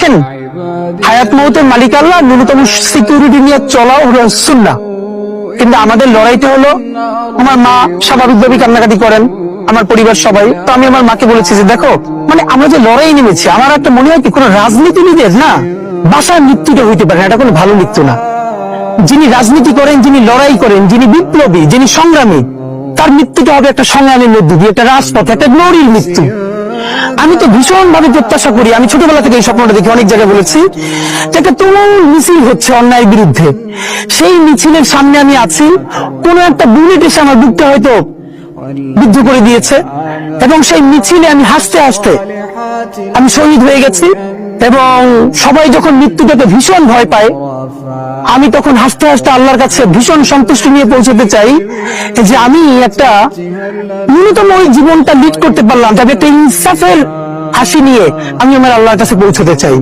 দেখেন, হায়াত মৌতের মালিক আল্লাহ, ন্যূনতম সিকিউরিটি নিয়ে চলা হলো সুন্নাহ। কিন্তু আমাদের লড়াইটা হলো, আমার মা স্বাভাবিকভাবে কান্নাকাটি করেন, আমার পরিবার সবাই। তো আমি আমার মাকে বলেছি যে দেখো, মানে আমরা যে লড়াই নেমেছি, আমার একটা মনে হয় কি কোন রাজনীতিবিদের না বাসার মৃত্যুটা হইতে পারে না, এটা কোনো ভালো মৃত্যু না। যিনি রাজনীতি করেন, যিনি লড়াই করেন, যিনি বিপ্লবী, যিনি সংগ্রামী, তার মৃত্যুটা হবে একটা সংগ্রামের মধ্য দিয়ে, একটা রাজপথে, একটা গ্লোরির মৃত্যু। আমি তো ভীষণ ভাবে প্রত্যাশা করি, আমি ছোটবেলা থেকে এই স্বপ্নটা দেখি, অনেক জায়গায় বলেছি যে একটা তুমুল মিছিল হচ্ছে অন্যায়ের বিরুদ্ধে, সেই মিছিলের সামনে আমি আছি, কোন একটা বুলেট এসে আমার বুকটা হয়তো বিদ্ধ করে দিয়েছে, এবং সেই মিছিলে আমি হাসতে হাসতে আমি শহীদ হয়ে গেছি। এবং সবাই যখন মৃত্যুটাকে ভীষণ ভয় পায়, আমি তখন হাসতে হাসতে আল্লাহর কাছে ভীষণ সন্তুষ্টি নিয়ে পৌঁছতে চাই যে আমি একটা ন্যূনতম ওই জীবনটা লিড করতে পারলাম, তবে একটা ইনসাফের হাসি নিয়ে আমি আমার আল্লাহর কাছে পৌঁছতে চাই।